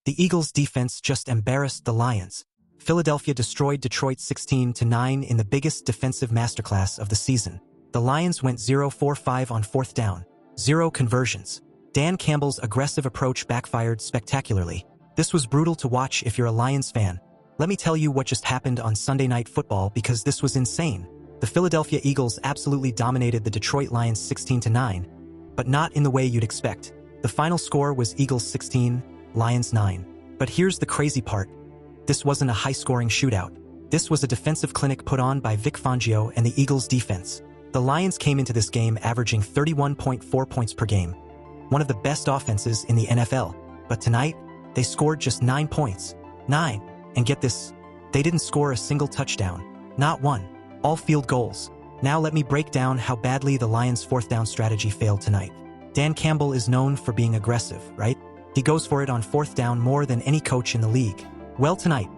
The Eagles' defense just embarrassed the Lions. Philadelphia destroyed Detroit 16-9 in the biggest defensive masterclass of the season. The Lions went 0-for-5 on fourth down, 0 conversions. Dan Campbell's aggressive approach backfired spectacularly. This was brutal to watch if you're a Lions fan. Let me tell you what just happened on Sunday Night Football because this was insane. The Philadelphia Eagles absolutely dominated the Detroit Lions 16-9, but not in the way you'd expect. The final score was Eagles 16, Lions 9. But here's the crazy part. This wasn't a high-scoring shootout. This was a defensive clinic put on by Vic Fangio and the Eagles' defense. The Lions came into this game averaging 31.4 points per game, one of the best offenses in the NFL. But tonight, they scored just 9 points. 9. And get this, they didn't score a single touchdown. Not one. All field goals. Now let me break down how badly the Lions' fourth down strategy failed tonight. Dan Campbell is known for being aggressive, right? He goes for it on fourth down more than any coach in the league. Well, tonight,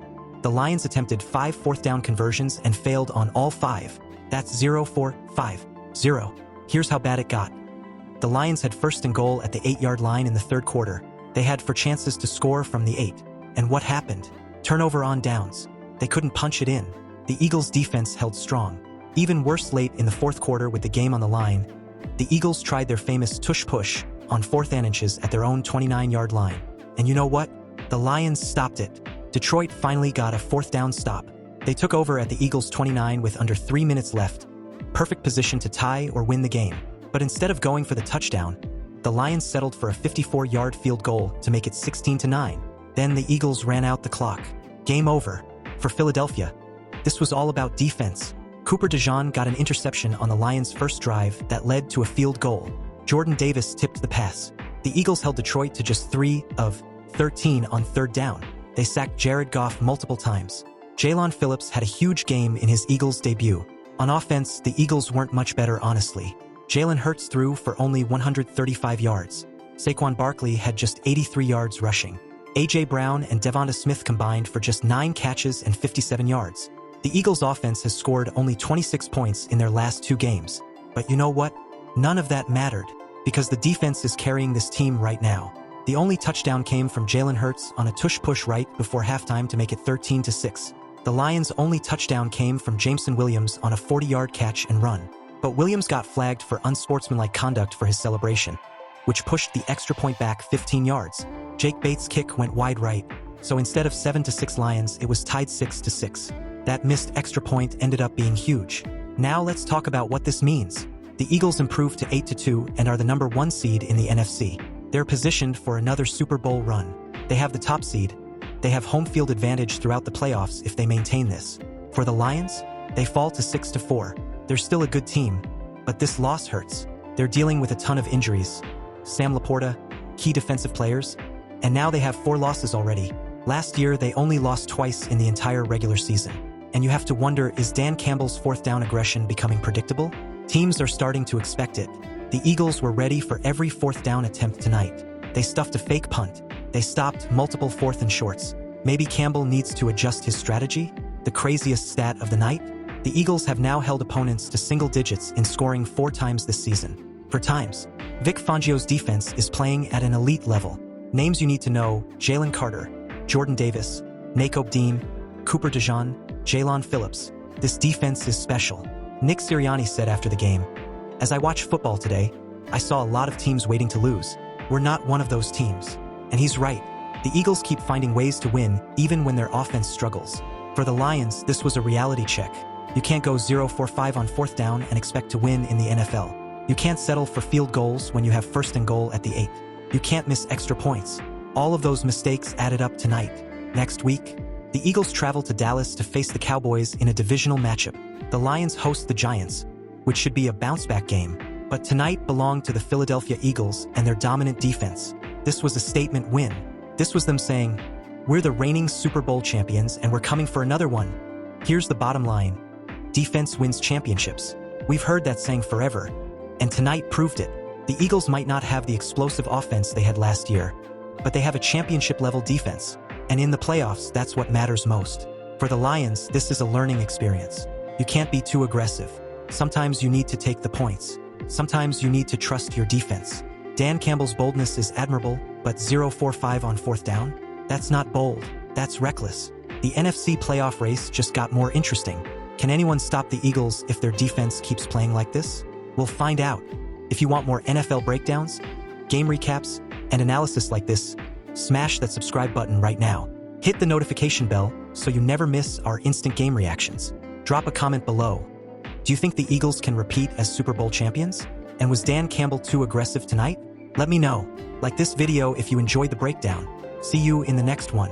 the Lions attempted 5 fourth down conversions and failed on all 5. That's 0-for-5-0. Here's how bad it got. The Lions had first and goal at the 8-yard line in the third quarter. They had 4 chances to score from the 8. And what happened? Turnover on downs. They couldn't punch it in. The Eagles' defense held strong. Even worse late in the fourth quarter with the game on the line, the Eagles tried their famous Tush Push on 4th and inches at their own 29-yard line. And you know what? The Lions stopped it. Detroit finally got a fourth down stop. They took over at the Eagles' 29 with under 3 minutes left. Perfect position to tie or win the game. But instead of going for the touchdown, the Lions settled for a 54-yard field goal to make it 16-9. Then the Eagles ran out the clock. Game over. For Philadelphia, this was all about defense. DeJean got an interception on the Lions' first drive that led to a field goal. Jordan Davis tipped the pass. The Eagles held Detroit to just 3 of 13 on third down. They sacked Jared Goff multiple times. Jalen Phillips had a huge game in his Eagles debut. On offense, the Eagles weren't much better, honestly. Jalen Hurts threw for only 135 yards. Saquon Barkley had just 83 yards rushing. A.J. Brown and Devonta Smith combined for just 9 catches and 57 yards. The Eagles' offense has scored only 26 points in their last 2 games. But you know what? None of that mattered, because the defense is carrying this team right now. The only touchdown came from Jalen Hurts on a tush push right before halftime to make it 13-6. The Lions' only touchdown came from Jameson Williams on a 40-yard catch and run. But Williams got flagged for unsportsmanlike conduct for his celebration, which pushed the extra point back 15 yards. Jake Bates' kick went wide right, so instead of 7-6 Lions, it was tied 6-6. That missed extra point ended up being huge. Now let's talk about what this means. The Eagles improved to 8-2 and are the number 1 seed in the NFC. They're positioned for another Super Bowl run. They have the top seed. They have home field advantage throughout the playoffs if they maintain this. For the Lions, they fall to 6-4. They're still a good team, but this loss hurts. They're dealing with a ton of injuries. Sam Laporta, key defensive players, and now they have 4 losses already. Last year, they only lost twice in the entire regular season. And you have to wonder, is Dan Campbell's fourth down aggression becoming predictable? Teams are starting to expect it. The Eagles were ready for every fourth down attempt tonight. They stuffed a fake punt. They stopped multiple 4th and shorts. Maybe Campbell needs to adjust his strategy? The craziest stat of the night? The Eagles have now held opponents to single digits in scoring 4 times this season. 4 times. Vic Fangio's defense is playing at an elite level. Names you need to know: Jalen Carter, Jordan Davis, Nakobe, DeJean, Jalen Phillips. This defense is special. Nick Sirianni said after the game, "As I watch football today, I saw a lot of teams waiting to lose. We're not one of those teams." And he's right. The Eagles keep finding ways to win even when their offense struggles. For the Lions, this was a reality check. You can't go 0-for-5 on fourth down and expect to win in the NFL. You can't settle for field goals when you have first and goal at the 8. You can't miss extra points. All of those mistakes added up tonight. Next week, the Eagles travel to Dallas to face the Cowboys in a divisional matchup. The Lions host the Giants, which should be a bounce-back game. But tonight belonged to the Philadelphia Eagles and their dominant defense. This was a statement win. This was them saying, "We're the reigning Super Bowl champions and we're coming for another one." Here's the bottom line. Defense wins championships. We've heard that saying forever, and tonight proved it. The Eagles might not have the explosive offense they had last year, but they have a championship-level defense. And in the playoffs, that's what matters most. For the Lions, this is a learning experience. You can't be too aggressive. Sometimes you need to take the points. Sometimes you need to trust your defense. Dan Campbell's boldness is admirable, but 0-for-5 on fourth down? That's not bold, that's reckless. The NFC playoff race just got more interesting. Can anyone stop the Eagles if their defense keeps playing like this? We'll find out. If you want more NFL breakdowns, game recaps, and analysis like this, smash that subscribe button right now. Hit the notification bell so you never miss our instant game reactions. Drop a comment below. Do you think the Eagles can repeat as Super Bowl champions? And was Dan Campbell too aggressive tonight? Let me know. Like this video if you enjoyed the breakdown. See you in the next one.